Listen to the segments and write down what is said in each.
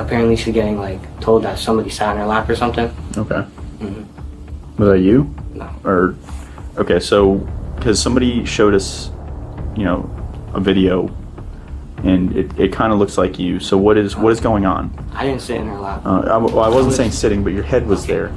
apparently she's getting like told that somebody sat in her lap or something. Okay. Was that you? No. Or, okay, so, because somebody showed us, you know, a video, and it kind of looks like you. So what is going on? I didn't sit in her lap. I wasn't saying sitting, but your head was there.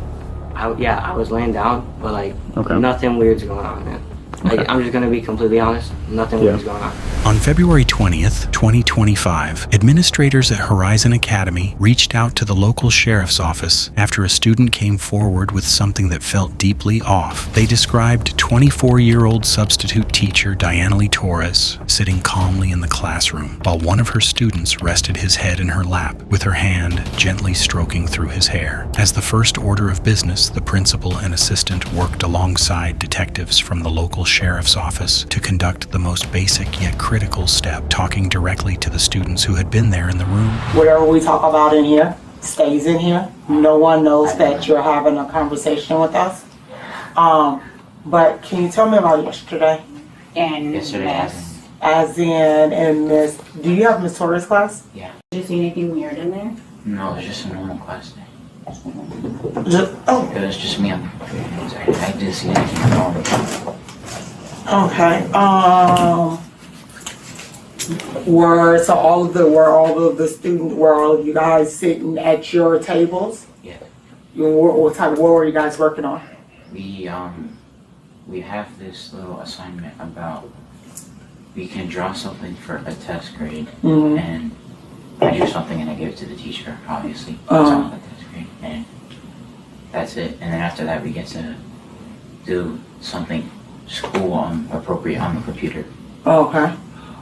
I was laying down, but like Okay. nothing weird's going on, man. Like, Okay. I'm just gonna be completely honest. Nothing weird's going on. On February 20th, 2025, administrators at Horizon Academy reached out to the local sheriff's office after a student came forward with something that felt deeply off. They described 24-year-old substitute teacher Diana Lee Torres sitting calmly in the classroom while one of her students rested his head in her lap with her hand gently stroking through his hair. As the first order of business, the principal and assistant worked alongside detectives from the local sheriff's office to conduct the most basic yet critical step, talking directly to the students who had been there in the room. Whatever we talk about in here stays in here. No one knows that you're having a conversation with us. But can you tell me about yesterday? And Yesterday, As in Miss, do you have Miss Torres class? yeah. did you see anything weird in there? No, it was just a normal class day. Oh, It was just me on the computer. I didn't see anything normal. okay. Were all of the students, were all of you guys sitting at your tables? Yeah. What were you guys working on? We have this little assignment about we can draw something for a test grade, and I do something and I give it to the teacher, obviously. It's on the test grade, and that's it. And then after that, we get to do something school appropriate on the computer. Okay.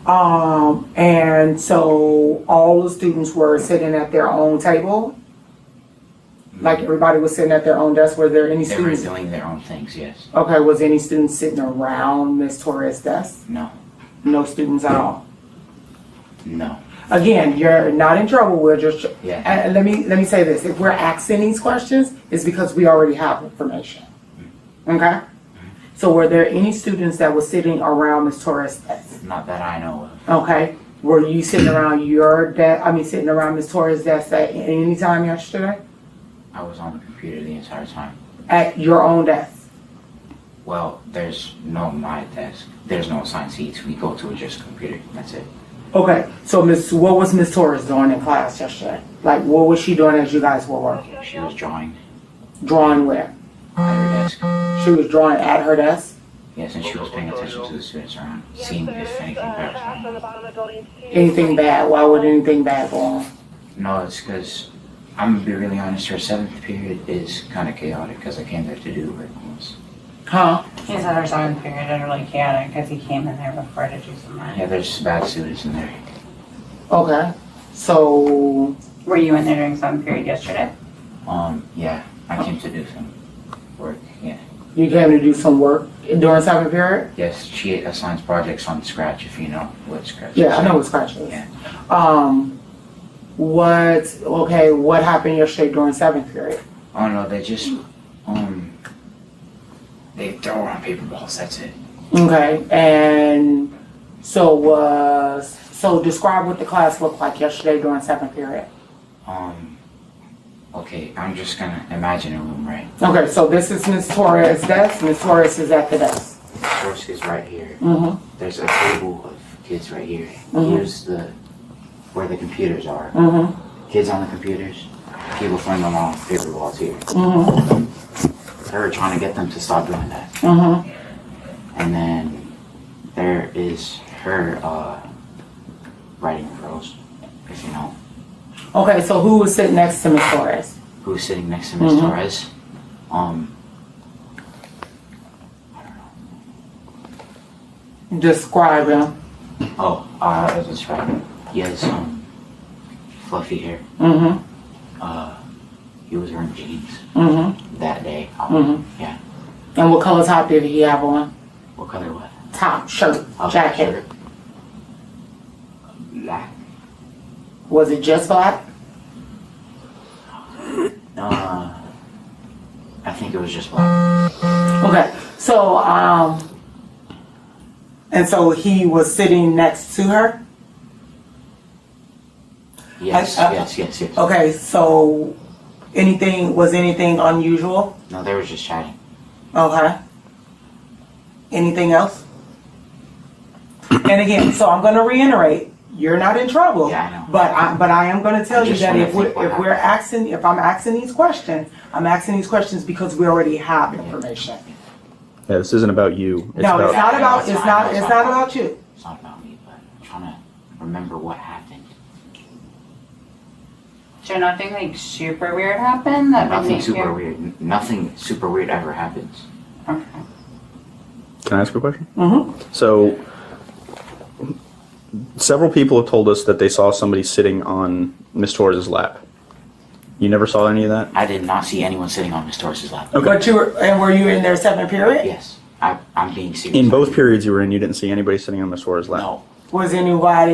And so all the students were sitting at their own table? Like everybody was sitting at their own desk? Were there any They were students? doing their own things, yes. Okay, was any students sitting around Miss Torres' desk? No. No students at all? No. Again, you're not in trouble, we're just, Yeah. and let me say this, if we're asking these questions, it's because we already have information. Okay? So were there any students that were sitting around Miss Torres' desk? Not that I know of. Okay, were you sitting around your desk, sitting around Miss Torres' desk at any time yesterday? I was on the computer the entire time. At your own desk? Well, there's no my desk. There's no assigned seats. We go to just a computer. That's it. Okay, so what was Miss Torres doing in class yesterday? Like, what was she doing as you guys were working? She was drawing Drawing where? at her desk. She was drawing at her desk? Yes, and she was paying attention to the students around, seeing if anything bad was going on. Anything bad? Why would anything bad go on? No, it's because, I'm gonna be really honest, her 7th period is kind of chaotic because I came there to do curriculums. Huh? He said our 7th period is really chaotic because he came in there before to do some math. Yeah, there's bad students in there. Okay. So, Were you in there during 7th period yesterday? Yeah, I came to do some work, yeah. you came to do some work during 7th period? Yes, she assigns projects on Scratch, if you know what Scratch is. Yeah, I know what Scratch is. Yeah. What happened yesterday during 7th period? Oh no, they just, they throw around paper balls, that's it. Okay, and so describe what the class looked like yesterday during 7th period. Okay, I'm just gonna imagine a room, right? Okay, so this is Miss Torres' desk. Miss Torres is at the desk. First is right here. Mm-hmm. There's a table of kids right here. Mhm. Here's where the computers are. Mm-hmm. Kids on the computers, people throwing them on paper balls here. Mm-hmm. Her trying to get them to stop doing that. Mm-hmm. And then there is her writing prose, if you know. Okay, so who was sitting next to Miss Torres? Who's sitting next to Miss Mhm. Torres? Describe him. Oh, that's right. He has fluffy hair. Mm-hmm. He was wearing jeans Mm-hmm. that day. Mhm. Yeah. And what color top did he have on? What color what? Top, shirt, Oh, jacket. shirt. Black. Was it just black? I think it was just black. Okay, so and so he was sitting next to her? Yes, yes. Okay, so was anything unusual? No, they were just chatting. Okay. Anything else? And again, so I'm going to reiterate, you're not in trouble. Yeah, I know. But I am going to tell you just that wanna if think what if I'm asking these questions, I'm asking these questions because we already have information. Yeah, this isn't about you. No, it's not about it's not about you. It's not about me, but I'm trying to remember what happened. So nothing like super weird happened that would Nothing make super you... weird. Nothing super weird ever happens. Okay. Can I ask a question? Mm-hmm. So, several people have told us that they saw somebody sitting on Miss Torres's lap. You never saw any of that? I did not see anyone sitting on Miss Torres's lap. Okay. But were you in their 7th period? Yes, I'm being serious. In both periods you were in, you didn't see anybody sitting on Miss Torres's lap? No, Was anyone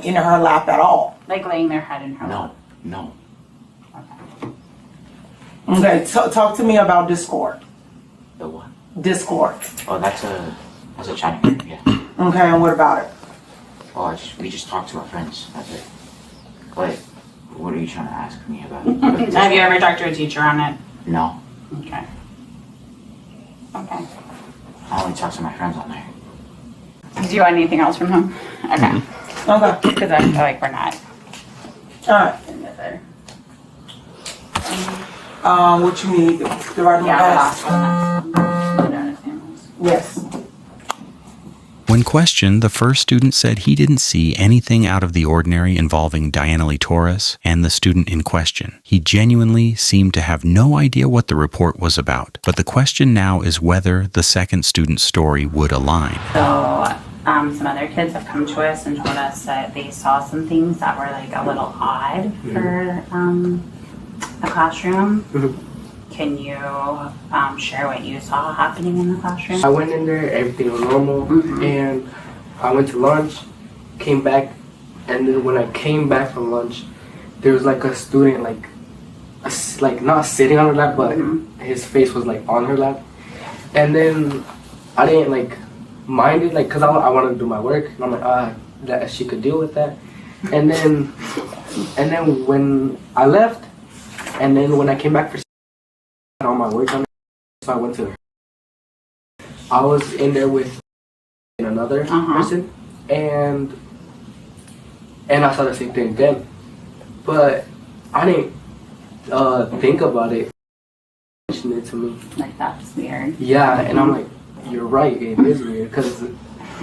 in her lap at all? Like laying their head in her lap. no. Okay, talk to me about Discord. The what? Discord. Oh, that's a chatting group, yeah. Okay, and what about it? Oh, we just talk to our friends. That's it. What? What are you trying to ask me about? Have you ever talked to a teacher on it? No, Okay. Okay. I only talk to my friends on there. Do you want anything else from him? Okay. Okay, Because I feel like we're not all right. in there. What you need? The right one? Yeah, the last one. Yes. When questioned, the first student said he didn't see anything out of the ordinary involving Diana Lee Torres and the student in question. He genuinely seemed to have no idea what the report was about. But the question now is whether the second student's story would align. So, some other kids have come to us and told us that they saw some things that were like a little odd for the classroom. Can you share what you saw happening in the classroom? I went in there, everything was normal, and I went to lunch, came back, and then when I came back from lunch, there was like a student, like not sitting on her lap, but his face was like on her lap, and then I didn't like mind it, like, cause I wanted to do my work, and I'm like, that she could deal with that, and then when I left, and then when I came back for all my work on it, so I went to her. I was in there with another person, and I saw the same thing then, but I didn't think about it. Mention it to me. Like, that's weird. Yeah, and I'm like, you're right, it is weird, because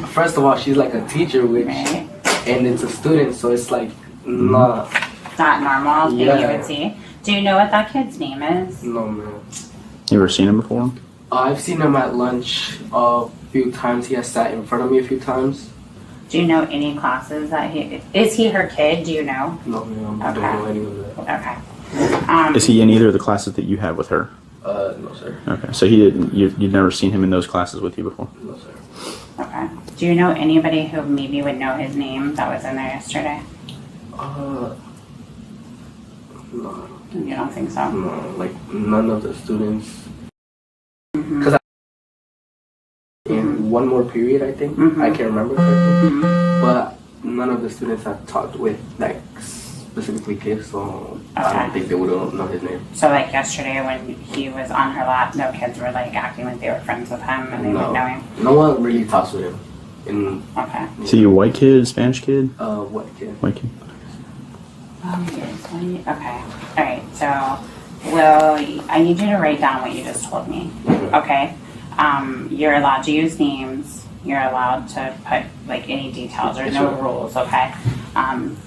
first of all, she's like a teacher, which, Right. and it's a student, so it's like not. Not normal thing Yeah. you would see. Do you know what that kid's name is? No, man. You ever seen him before? I've seen him at lunch a few times. He has sat in front of me a few times. Do you know any classes that is he her kid? Do you know? No, man, I don't know any of that. Okay. Is he in either of the classes that you had with her? No, sir. Okay, so he didn't. You've never seen him in those classes with you before? No, sir. Okay. Do you know anybody who maybe would know his name that was in there yesterday? No. You don't think so? No, like none of the students. Because in one more period, I think. I can't remember correctly. But none of the students I've talked with, like, specifically kids, so I don't think they would know his name. So like yesterday when he was on her lap, no kids were like acting like they were friends with him and they would know him? No one really talks with him. Okay. Is he a white kid, Spanish kid? What kid? White kid. Oh, yes. Okay. All right. So, well, I need you to write down what you just told me. Okay. You're allowed to use names. You're allowed to put like any details. There's no rules. Okay.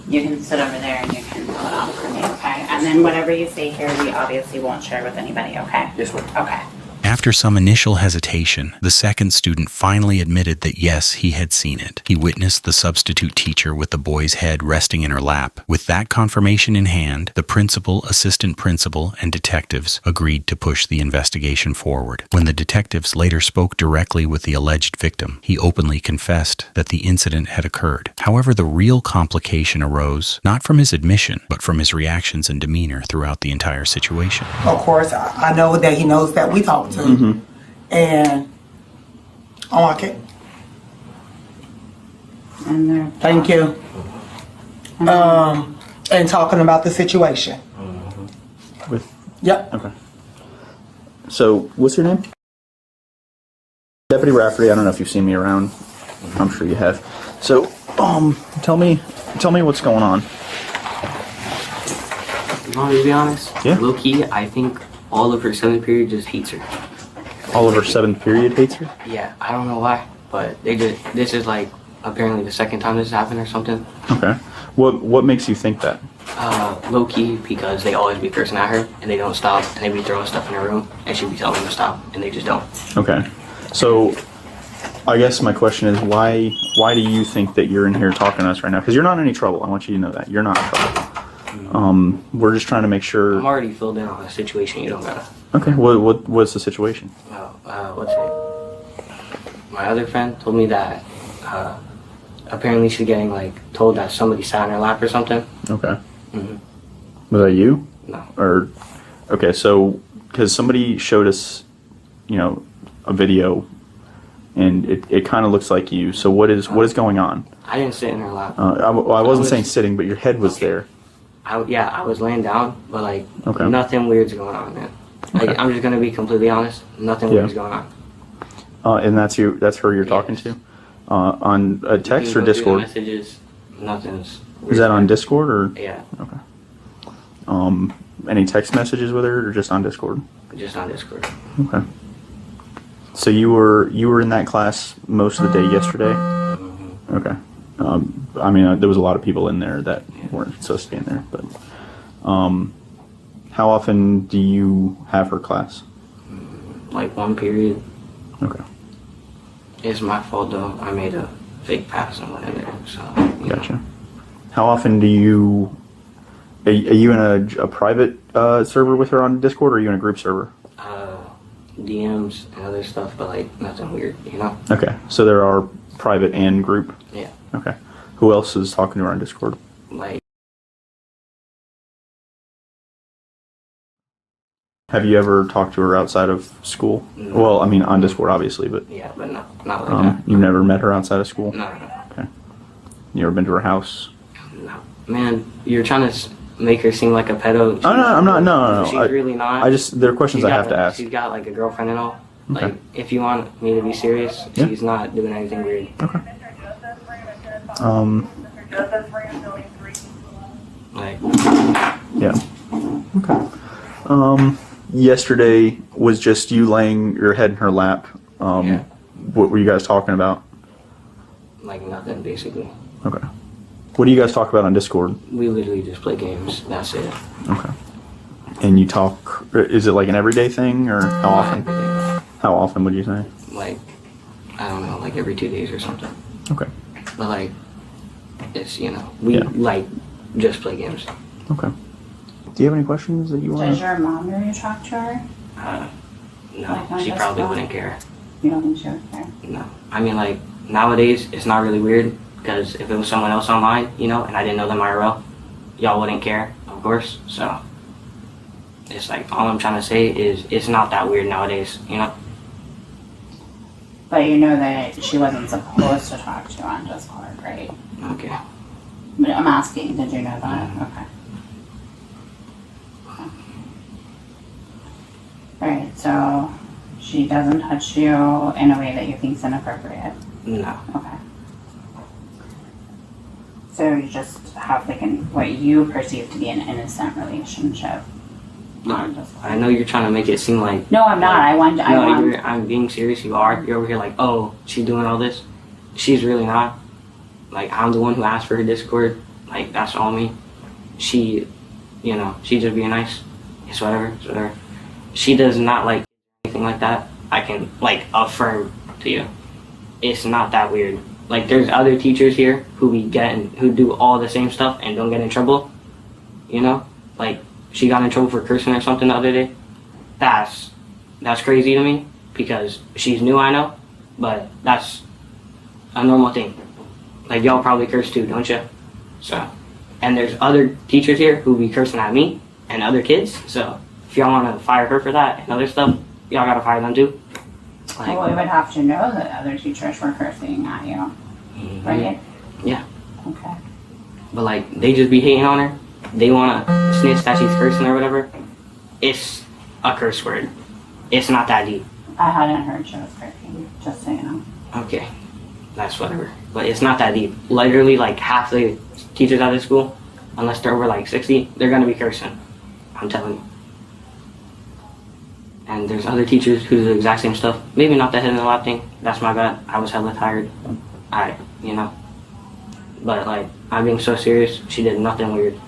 You can sit over there and you can fill it out for me. Okay. And then whatever you say here, we obviously won't share with anybody. Okay. Yes, ma'am. Okay. After some initial hesitation, the second student finally admitted that yes, he had seen it. He witnessed the substitute teacher with the boy's head resting in her lap. With that confirmation in hand, the principal, assistant principal, and detectives agreed to push the investigation forward. When the detectives later spoke directly with the alleged victim, he openly confessed that the incident had occurred. However, the real complication arose not from his admission, but from his reactions and demeanor throughout the entire situation. Of course, I know that he knows that we talked to. And okay. And Thank you. and talking about the situation. With Yep. okay. So what's your name? Deputy Rafferty. I don't know if you've seen me around. I'm sure you have. So tell me what's going on. You want me to be honest? Yeah. Low key, I think all of her 7th period just hates her. All of her 7th period hates her? Yeah, I don't know why, but this is like apparently the 2nd time this has happened or something. Okay. What makes you think that? Low key, because they always be cursing at her and they don't stop, and they be throwing stuff in her room and she be telling them to stop and they just don't. Okay. So I guess my question is why do you think that you're in here talking to us right now? Because you're not in any trouble. I want you to know that. You're not in trouble. We're just trying to make sure. I'm already filled in on a situation, you don't gotta. Okay. What's the situation? What's it? My other friend told me that apparently she's getting like told that somebody sat in her lap or something. Okay. Mhm. Was that you? No. Or okay, so because somebody showed us, a video, and it kind of looks like you. So what is going on? I didn't sit in her lap. I wasn't saying sitting, but your head was there. I was laying down, but like Okay. nothing weird's going on, man. Like Okay. I'm just gonna be completely honest. Nothing Yeah. weird's going on. And that's you. That's her you're talking to, on a You text can or go through the Discord. messages, nothing's. Is that on Discord or Yeah, any text messages with her or just on Discord? just on Discord. Okay. So you were in that class most of the day yesterday. Mm-hmm. Okay. I mean, there was a lot of people in there that weren't supposed to be in there, but how often do you have her class? Like one period. Okay. It's my fault though. I made a fake pass and went in there. So. Gotcha. How often do you? Are you in a private server with her on Discord, or are you in a group server? DMs and other stuff, but like nothing weird, you know. Okay, so there are private and group. Yeah. Okay. Who else is talking to her on Discord? Like. Have you ever talked to her outside of school? No. Well, I mean, on Discord, obviously, but Yeah, but not like that. you've never met her outside of school? No. Okay. You ever been to her house? No. Man, you're trying to make her seem like a pedo. Oh, no, I'm not. No. She's really not. There are questions I have to ask. She's got like a girlfriend and all. Okay. Like, if you want me to be serious, Yeah. she's not doing anything weird. Okay. Like, Yeah. Okay. Yesterday was just you laying your head in her lap. Yeah. What were you guys talking about? like nothing basically. Okay. What do you guys talk about on Discord? We literally just play games. That's it. Okay. And you talk, is it like an everyday thing or how often? Every day. How often would you say? Like, I don't know, like every 2 days or something. Okay. But like, it's, we Yeah. like just play games. Okay. Do you have any questions that you want Does to? your mom know you talk to her? No, Like on she this probably phone? wouldn't care. You don't think she would care? No. I mean, like, nowadays, it's not really weird, because if it was someone else online, and I didn't know them IRL, y'all wouldn't care, of course, so. It's like, all I'm trying to say is, it's not that weird nowadays, But you know that she wasn't supposed to talk to you on Discord, right? Okay. But I'm asking, did you know that? Okay. Alright, so she doesn't touch you in a way that you think is inappropriate. No. Okay. So you just have like what you perceive to be an innocent relationship. on Discord. I know you're trying to make it seem like. No, I'm not. I want. I'm being serious. You are. You're over here like, oh, she's doing all this. She's really not. Like, I'm the one who asked for her Discord. Like, that's all me. She, she just being nice. It's whatever. It's whatever. She does not like anything like that. I can, like, affirm to you. It's not that weird. Like, there's other teachers here who who do all the same stuff and don't get in trouble. Like, she got in trouble for cursing or something the other day. That's crazy to me, because she's new, I know, but that's a normal thing. Like, y'all probably curse too, don't you? So, and there's other teachers here who be cursing at me and other kids, so if y'all want to fire her for that and other stuff, y'all gotta fire them too. Like, Well, we would have to know that other teachers were cursing at you, right? Yeah. Okay. but like they just be hating on her. They wanna snitch that she's cursing or whatever. It's a curse word. It's not that deep. I hadn't heard she was cursing, just so you know. Okay, that's whatever. But it's not that deep. Literally, like half the teachers at this school, unless they're over like 60, they're gonna be cursing. I'm telling you. And there's other teachers who do the exact same stuff. Maybe not the head in the lap thing. That's my bad. I was hella tired. But like, I'm being so serious. She did nothing weird.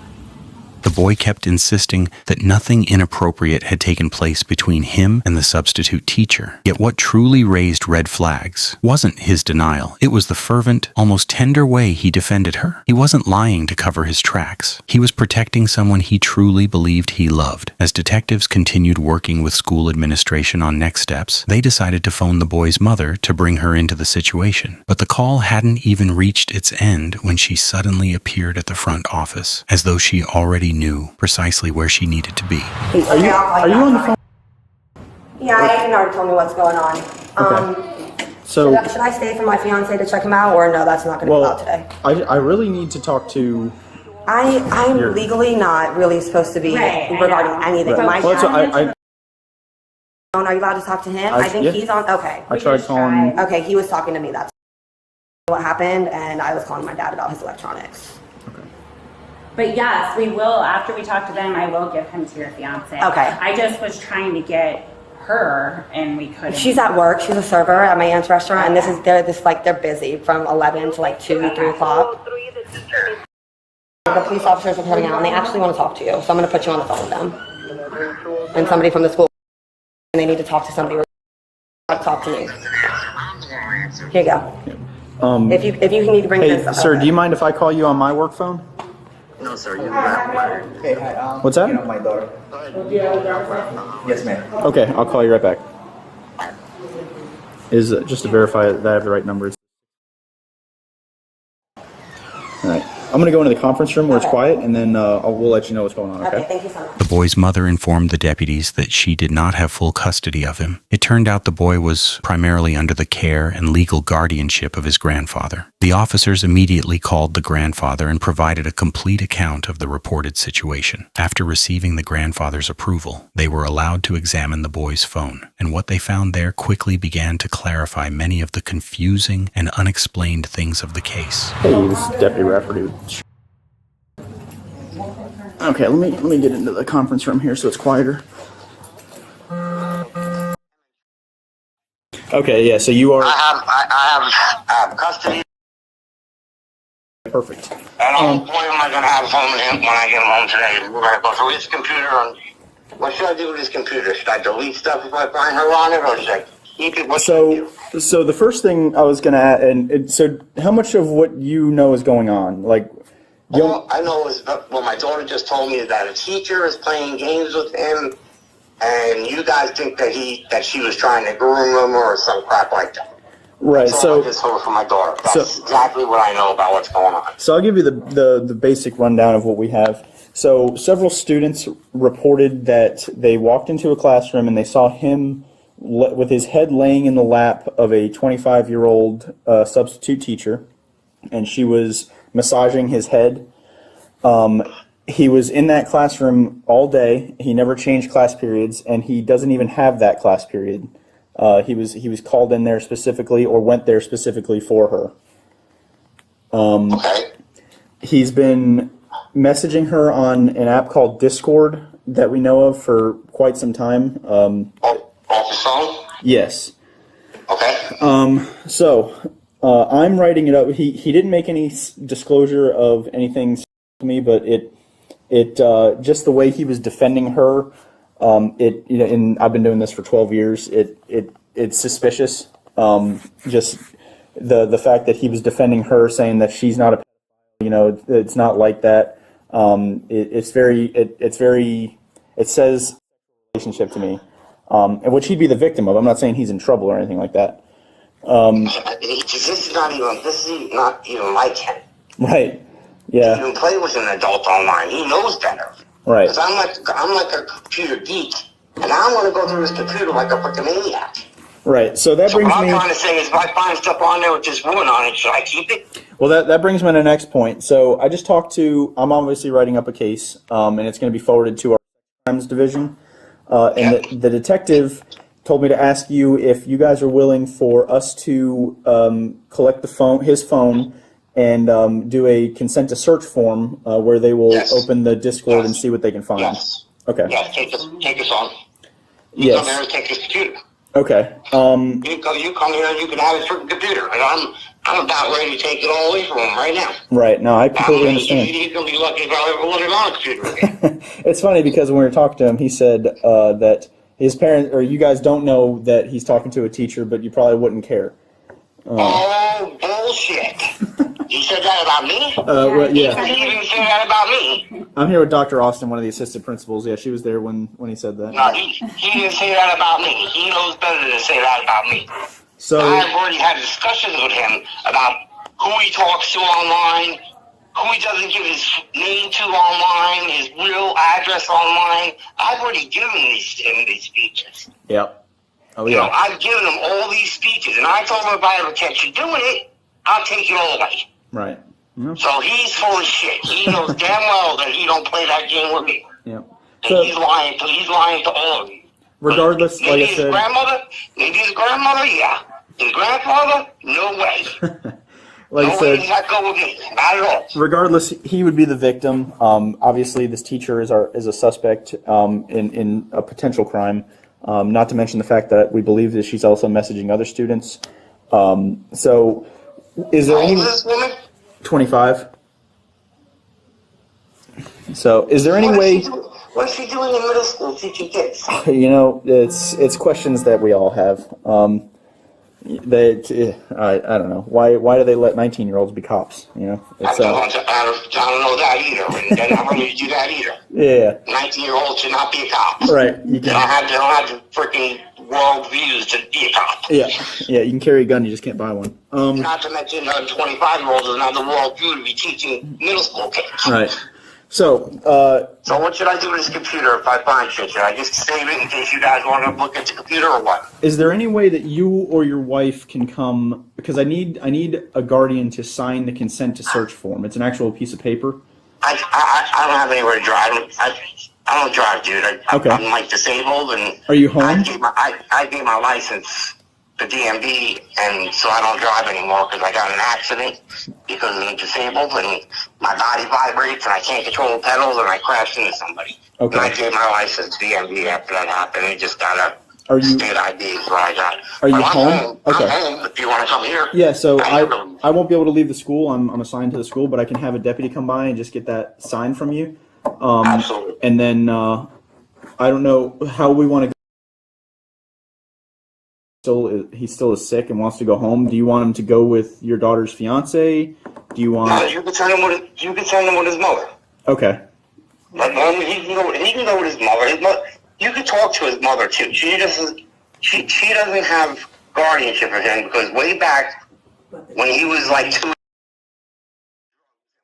The boy kept insisting that nothing inappropriate had taken place between him and the substitute teacher. Yet what truly raised red flags wasn't his denial. It was the fervent, almost tender way he defended her. He wasn't lying to cover his tracks. He was protecting someone he truly believed he loved. As detectives continued working with school administration on next steps, they decided to phone the boy's mother to bring her into the situation. But the call hadn't even reached its end when she suddenly appeared at the front office, as though she already knew precisely where she needed to be. Are you on the phone? Yeah, Aiden already told me what's going on. Okay. So should I stay for my fiance to check him out, or no, that's not going to go out today? I really need to talk to... I'm legally not really supposed to be regarding anything. Right. My Well, are you allowed to talk to him? I think he's on, okay. I tried calling... Okay, he was talking to me, that's what happened, and I was calling my dad about his electronics. But yes, we will, after we talk to them, I will give him to your fiance. Okay. I just was trying to get her, and we couldn't. She's at work, she's a server at my aunt's restaurant, and they're busy from 11 to like 2, 3 o'clock. The police officers are coming out, and they actually want to talk to you, so I'm going to put you on the phone with them. And somebody from the school, and they need to talk to somebody, talk to me. Here you go. If you need to bring this up. Hey, sir, do you mind if I call you on my work phone? No, sir. You have Hey, hi. What's that? You know my daughter. Yes, ma'am. Okay, I'll call you right back. Is just to verify that I have the right numbers. All right. I'm going to go into the conference room where it's quiet, and then we'll let you know what's going on, okay? Thank you so much. The boy's mother informed the deputies that she did not have full custody of him. It turned out the boy was primarily under the care and legal guardianship of his grandfather. The officers immediately called the grandfather and provided a complete account of the reported situation. After receiving the grandfather's approval, they were allowed to examine the boy's phone, and what they found there quickly began to clarify many of the confusing and unexplained things of the case. Hey, this is Deputy Rafferty. Okay, let me get into the conference room here so it's quieter. Okay, yeah, so you are... I have custody. Perfect. And boy, am I going to have home with him when I get him home today. We're going to go through his computer. And what should I do with his computer? Should I delete stuff if I find her on it, or should I keep it? What should I do? So the first thing I was going to add, so how much of what you know is going on? Like, all I know is, well, my daughter just told me that a teacher is playing games with him, and you guys think that she was trying to groom him or some crap like that. Right. That's so all I just heard from my daughter. That's exactly what I know about what's going on. So I'll give you the basic rundown of what we have. So several students reported that they walked into a classroom and they saw him with his head laying in the lap of a 25-year-old substitute teacher, and she was massaging his head. He was in that classroom all day. He never changed class periods, and he doesn't even have that class period. He was called in there specifically, or went there specifically for her. Okay. He's been messaging her on an app called Discord that we know of for quite some time. Off the phone? Yes. Okay. So I'm writing it up. He didn't make any disclosure of anything to me, but it just the way he was defending her. And I've been doing this for 12 years. It's suspicious. Just the fact that he was defending her, saying that she's not a, it's not like that. It says relationship to me, and which he'd be the victim of. I'm not saying he's in trouble or anything like that. This is not even like him. Right. Yeah. He even play with an adult online. He knows better. Right. Because I'm like a computer geek, and I want to go through his computer like a freaking maniac. Right. So that So brings what I'm me. trying to say is, if I find stuff on there with this woman on it, should I keep it? Well, that brings me to the next point. So I just talked to. I'm obviously writing up a case, and it's going to be forwarded to our crimes division. And the detective told me to ask you if you guys are willing for us to collect his phone, and do a consent to search form where they will open the Discord and see what they can find. Yes. Okay. Yes, take us on. You come here and take his computer. Okay. You come here and you can have his freaking computer. And I'm about ready to take it all away from him right now. Right. No, I completely understand. He's going to be lucky if I ever let him on a computer again. It's funny because when we were talking to him, he said that his parents, or you guys don't know that he's talking to a teacher, but you probably wouldn't care. Oh, bullshit. You said that about me? Well, yeah. You didn't say that about me. I'm here with Dr. Austin, one of the assistant principals. Yeah, she was there when he said that. No, he didn't say that about me. He knows better than to say that about me. So I've already had discussions with him about who he talks to online, who he doesn't give his name to online, his real address online. I've already given him these speeches. Yep. Oh, You know, yeah. I've given him all these speeches, and I told him if I ever catch you doing it, I'll take it all away. Right. Yep. So he's full of shit. He knows damn well that he don't play that game with me. Yep. And So, he's lying to all of you. regardless, like Maybe I his said, grandmother, yeah. His grandfather, no way. like I No way said, does that go with me. Not at all. regardless, he would be the victim. Obviously, this teacher is a suspect in a potential crime. Not to mention the fact that we believe that she's also messaging other students. So, is there How old any is this woman? 25? So, is there any way? What is she doing in middle school teaching kids? You know, it's questions that we all have. I don't know why do they let 19-year-olds be cops? You know, it's, I don't know that either, and they're not ready to do that either. yeah, 19-year-olds should not be a cop. right. You They can, don't have the freaking world views to be a cop. yeah. You can carry a gun, you just can't buy one. Not to mention 25-year-olds doesn't have the world view to be teaching middle school kids. Right. So, So what should I do with this computer if I find shit? Should I just save it in case you guys want to look at the computer or what? is there any way that you or your wife can come? Because I need a guardian to sign the consent to search form. It's an actual piece of paper. I don't have anywhere to drive. I don't drive, dude. Okay. I'm like disabled, and Are you home? I gave my license to DMV, and so I don't drive anymore because I got in an accident because I'm disabled, and my body vibrates, and I can't control the pedals, and I crashed into somebody. Okay. And I gave my license to DMV after that happened. It just got Are a you- state ID is what I got. Are you But I'm home? Okay. I'm home if you want to come here. Yeah. So I never- I won't be able to leave the school. I'm assigned to the school, but I can have a deputy come by and just get that signed from you. Absolutely. And then I don't know how we want to go. He still is sick and wants to go home. Do you want him to go with your daughter's fiance? Do you want? You can send him with his mother. Okay. Like, he can go with his mother. You can talk to his mother too. She doesn't have guardianship of him because way back when he was like 2,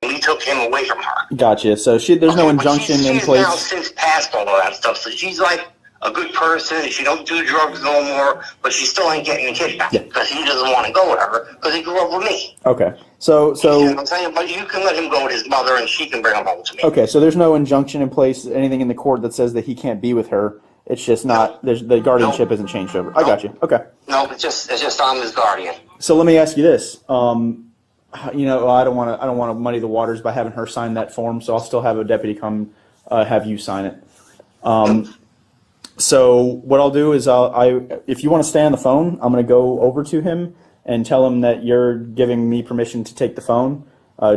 we took him away from her. Gotcha. So there's no But injunction in she's place. now since passed all of that stuff, so she's like a good person. She don't do drugs no more, but she still ain't getting the kid back because he doesn't want to go with her because he grew up with me. Okay. So You know what I'm saying? But you can let him go with his mother, and she can bring him home to me. okay. So there's no injunction in place. Anything in the court that says that he can't be with her. It's just not. There's the guardianship isn't changed over. I got you. Okay. No, it's just I'm his guardian. So let me ask you this. You know, I don't want to muddy the waters by having her sign that form. So I'll still have a deputy come have you sign it. So what I'll do is if you want to stay on the phone, I'm going to go over to him and tell him that you're giving me permission to take the phone.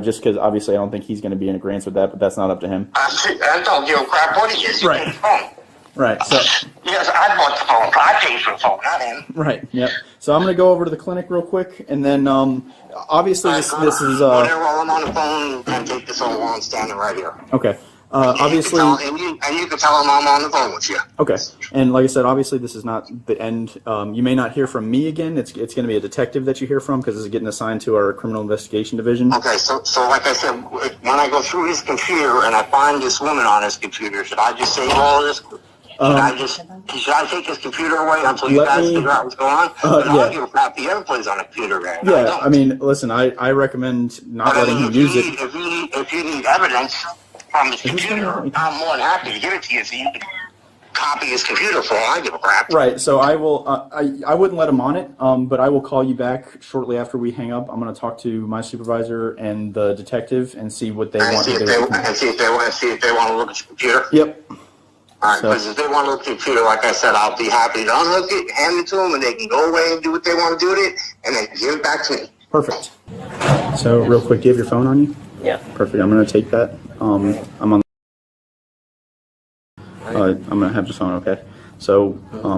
Just because obviously I don't think he's going to be in agreement with that, but that's not up to him. I don't give a crap what he is. You Right. take the phone. Right. So. Yes, I bought the phone. I paid for the phone, not him. Right. Yep. So I'm going to go over to the clinic real quick, and then obviously this is Whatever, while I'm on the phone, and take this phone while I'm standing right here. okay. Obviously. And you can tell him I'm on the phone with you. Okay. And like I said, obviously this is not the end. You may not hear from me again. It's going to be a detective that you hear from because it's getting assigned to our criminal investigation division. Okay, so like I said, when I go through his computer and I find this woman on his computer, should I just save all of this? Should I take his computer away until you guys figure out what's going on? I don't give a crap. He ever plays on a computer right now. Yeah, I mean, listen, I recommend not letting him use it. If you need evidence from his computer, I'm more than happy to give it to you so you can copy his computer for all I give a crap. Right, so I will, I wouldn't let him on it, but I will call you back shortly after we hang up. I'm going to talk to my supervisor and the detective and see what they want to do. And see if they want to look at your computer. Yep. All right, because if they want to look at your computer, like I said, I'll be happy to unhook it, hand it to them, and they can go away and do what they want to do with it, and then give it back to me. Perfect. So, real quick, do you have your phone on you? Yeah. Perfect. I'm going to take that. I'm on. I'm going to have the phone. Okay. So,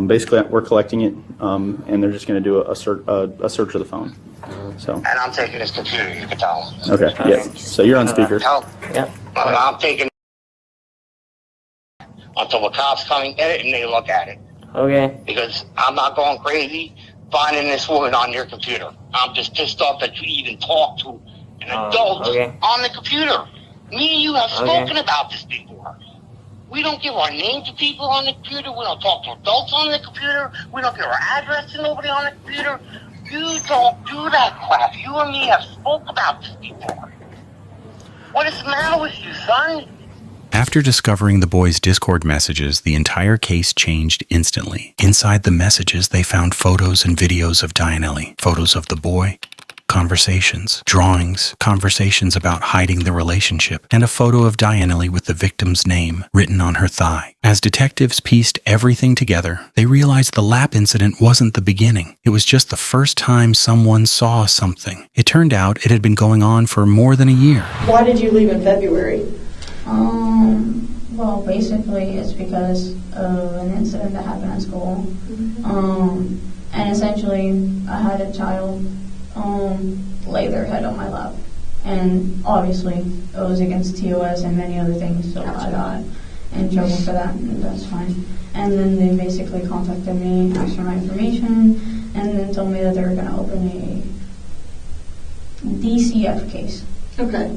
basically, we're collecting it, and they're just going to do a search of the phone. So. And I'm taking his computer. You can tell them. Okay. Yeah. So you're on speaker. Yeah. I'm taking until the cops come and get it and they look at it. Okay. Because I'm not going crazy finding this woman on your computer. I'm just pissed off that you even talk to an adult on the computer. Me and you have spoken about this before. We don't give our name to people on the computer. We don't talk to adults on the computer. We don't give our address to nobody on the computer. You don't do that crap. You and me have spoke about this before. What is the matter with you, son? After discovering the boys' Discord messages, the entire case changed instantly. Inside the messages, they found photos and videos of Dianelli, photos of the boy, conversations, drawings, conversations about hiding the relationship, and a photo of Dianelli with the victim's name written on her thigh. As detectives pieced everything together, they realized the lap incident wasn't the beginning. It was just the first time someone saw something. It turned out it had been going on for more than a year. Why did you leave in February? Well, basically, it's because of an incident that happened at school. And essentially, I had a child lay their head on my lap. And obviously, it was against TOS and many other things, so I got in trouble for that, and that's fine. And then they basically contacted me, asked for my information, and then told me that they were going to open a DCF case. Okay.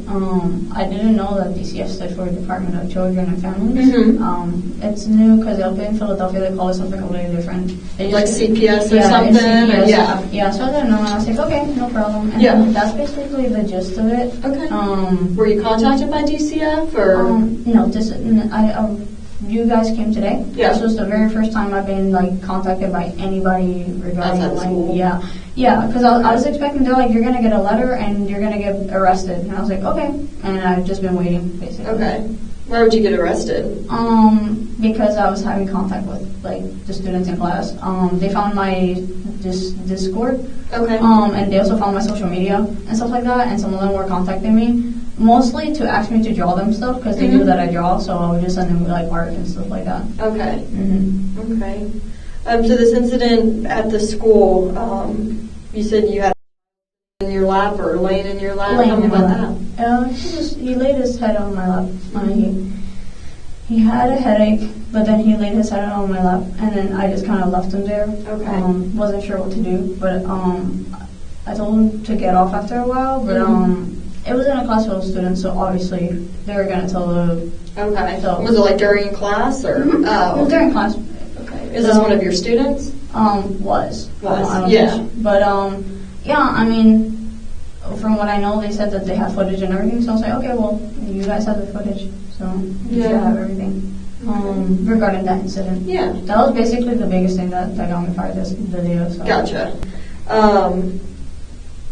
I didn't know that DCF stood for Department of Children and Families. It's new because in Philadelphia they call it something completely different. Like CPS or something? CPS, yeah, so I didn't know, and I was like, okay, no problem. And that's basically the gist of it. Okay. Were you contacted by DCF or? No, you guys came today. Yeah. This was the very first time I've been contacted by anybody regarding Yeah, because I was expecting they're like, you're gonna get a letter and you're gonna get arrested, and I was like, okay, and I've just been waiting basically. Okay. Why would you get arrested? Because I was having contact with the students in class. They found my Discord. Okay. And they also found my social media and stuff like that, and some of them were contacting me. Mostly to ask me to draw them stuff because they knew that I draw, so I would just send them art and stuff like that. Okay. Okay. So this incident at the school, you said you had in your lap or laying in your lap. Tell me about that. He laid his head on my lap. He had a headache, but then he laid his head on my lap, and then I just kind of left him there. Okay. Wasn't sure what to do, but I told him to get off after a while, but it was in a class full of students, so obviously they were going to tell the... Okay. So, was it during class or? It was during class. Okay. Is this one of your students? Was. Yeah. But yeah, I mean, from what I know, they said that they have footage and everything, so I was like, okay, well, you guys have the footage, so you should have everything. Regarding that incident. Yeah. That was basically the biggest thing that got me fired this video. So. Gotcha.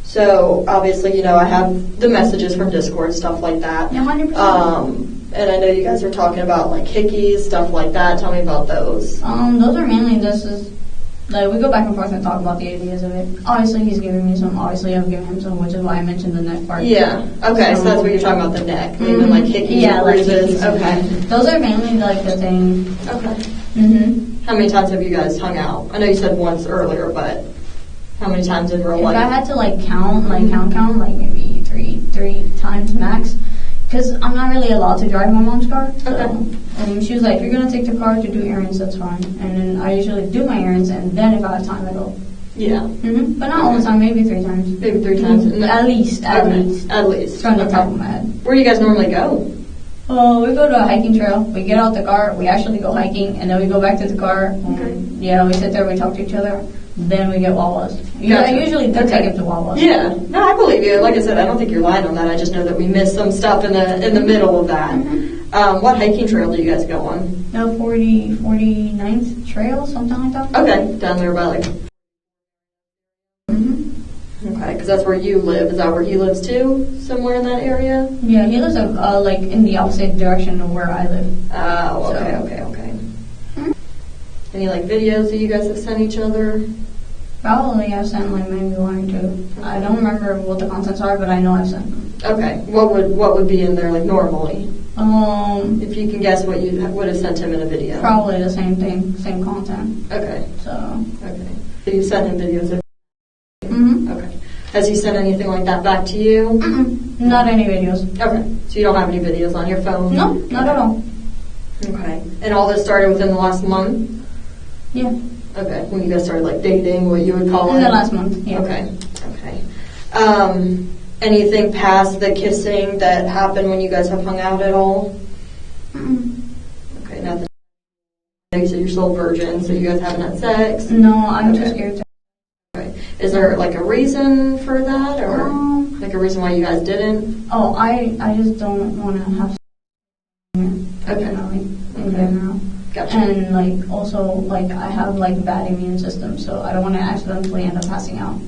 So obviously, I have the messages from Discord, stuff like that. Yeah, 100%. And I know you guys are talking about hickeys, stuff like that. Tell me about those. Those are mainly we go back and forth and talk about the ideas of it. Obviously, he's giving me some. Obviously, I've given him some, which is why I mentioned the neck part. Yeah. Okay. So that's what you're talking about, the neck, even hickeys. Yeah, bruises. Okay. Those are mainly the thing. Okay. How many times have you guys hung out? I know you said once earlier, but how many times in real life? If I had to count, maybe three times max. Because I'm not really allowed to drive my mom's car. So, she was like, if you're going to take the car to do errands, that's fine. And then I usually do my errands, and then if I have time, I go. Yeah. But not all the time, maybe 3 times. Maybe 3 times. At least. At least. From the top of my head. Where do you guys normally go? Well, we go to a hiking trail. We get out the car. We actually go hiking, and then we go back to the car. Yeah, we sit there. We talk to each other. Then we get Wawas. I usually do take him to Wawas. Yeah, no, I believe you. Like I said, I don't think you're lying on that. I just know that we missed some stuff in the middle of that. What hiking trail do you guys go on? No, 49th Trail, something like that. Okay, down there by like. Okay, because that's where you live. Is that where he lives too? Somewhere in that area? Yeah, he lives like in the opposite direction of where I live. Oh, okay, okay. Any like videos that you guys have sent each other? Probably I've sent like maybe one or two. I don't remember what the contents are, but I know I've sent them. Okay, what would be in there like normally? If you can guess what you would have sent him in a video. Probably the same thing, same content. Okay. So. Okay. So you sent him videos of. Okay. Has he sent anything like that back to you? Not any videos. Okay. So you don't have any videos on your phone? No, not at all. Okay. And all this started within the last month? Yeah. Okay. When you guys started like dating, what you would call it? In the last month, yeah. Okay. Okay. Anything past the kissing that happened when you guys have hung out at all? Okay, nothing. You said you're still a virgin, so you guys haven't had sex? No, I'm just scared to. Okay. Is there like a reason for that, or like a reason why you guys didn't? Oh, I just don't want to have sex. Okay. In general. Gotcha. And like also like I have like bad immune system, so I don't want to accidentally end up passing out.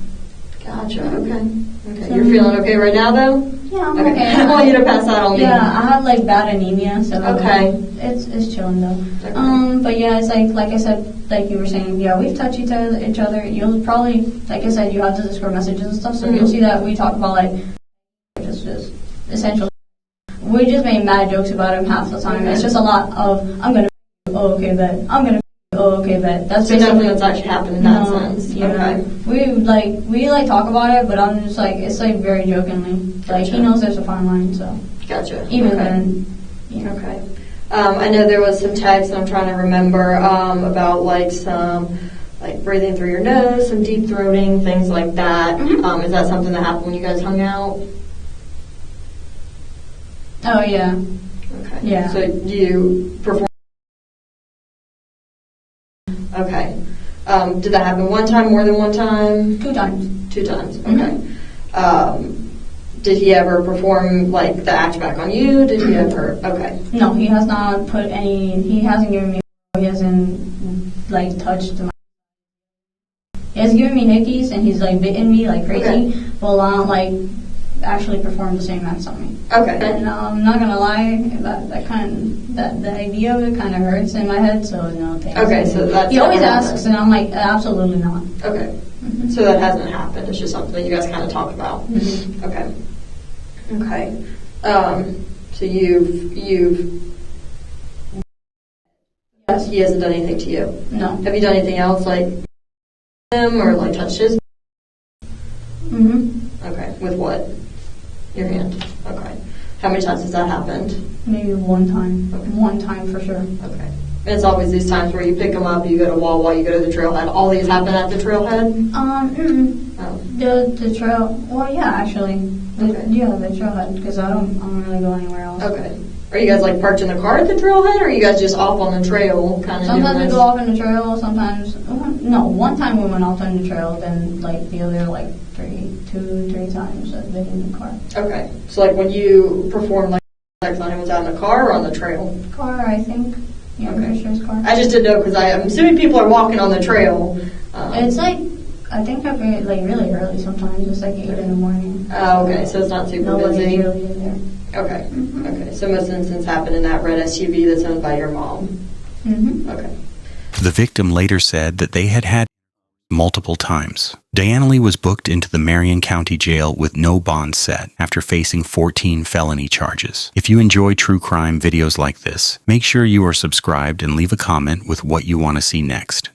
Gotcha. Okay. Okay. You're feeling okay right now, though? Yeah, I'm okay. okay. I want you to pass out on me. Yeah, I have like bad anemia, so okay. It's chilling though. Okay. But yeah, it's like I said, like you were saying, yeah, we've touched each other. You'll probably, like I said, you have the Discord messages and stuff, so you'll see that we talk about like just essentially. We just made mad jokes about him half the time. It's just a lot of I'm gonna. Oh, okay, bet. I'm gonna. Oh, okay, bet. That's so nothing that's actually happened in that sense. Yeah. Okay. We talk about it, but I'm just like it's like very jokingly. Like he knows there's a fine line, so. Gotcha. Even then. Yeah. Okay. I know there was some text, and I'm trying to remember about like some like breathing through your nose, some deep throating, things like that. Is that something that happened when you guys hung out? Oh yeah. Okay. Yeah. So you performed. Okay. Did that happen one time, more than one time? 2 times. 2 times. Okay. Did he ever perform like the act back on you? Did he ever? Okay. No, he has not put any. He hasn't given me. He hasn't like touched my. He has given me hickeys and he's like bitten me like crazy. Okay. Well, I don't like actually perform the same acts on me. Okay. And I'm not gonna lie, the idea of it kind of hurts in my head. So no thanks. Okay, so that's. He always asks, and I'm like, absolutely not. Okay. So that hasn't happened. It's just something that you guys kind of talk about. Okay. Okay. So you've. Yes. He hasn't done anything to you. No. Have you done anything else like him or like touched his? Okay. With what? Your hand. Okay. How many times has that happened? Maybe 1 time. Okay. 1 time for sure. Okay. And it's always these times where you pick them up, you go to Wawa, you go to the trailhead. All these happen at the trailhead? Oh. The trail. Well, yeah, actually. Yeah, the trailhead because I don't really go anywhere else. Okay. Are you guys like parked in the car at the trailhead, or are you guys just off on the trail kind of? Sometimes we go off on the trail. Sometimes no. 1 time we went off on the trail. Then like the other like 3 times I've been in the car. Okay. So like when you performed like sex on him, was that in the car or on the trail? Car, I think. Yeah, okay. pretty sure it's car. I just didn't know because I'm assuming people are walking on the trail. It's like I think I've been like really early sometimes. It's like 8 in the morning. Oh, okay. So it's not super busy. Really in there. Okay. Okay. So most incidents happen in that red SUV that's owned by your mom. Okay. The victim later said that they had multiple times. Diana Lee was booked into the Marion County Jail with no bond set after facing 14 felony charges. If you enjoy true crime videos like this, make sure you are subscribed and leave a comment with what you want to see next.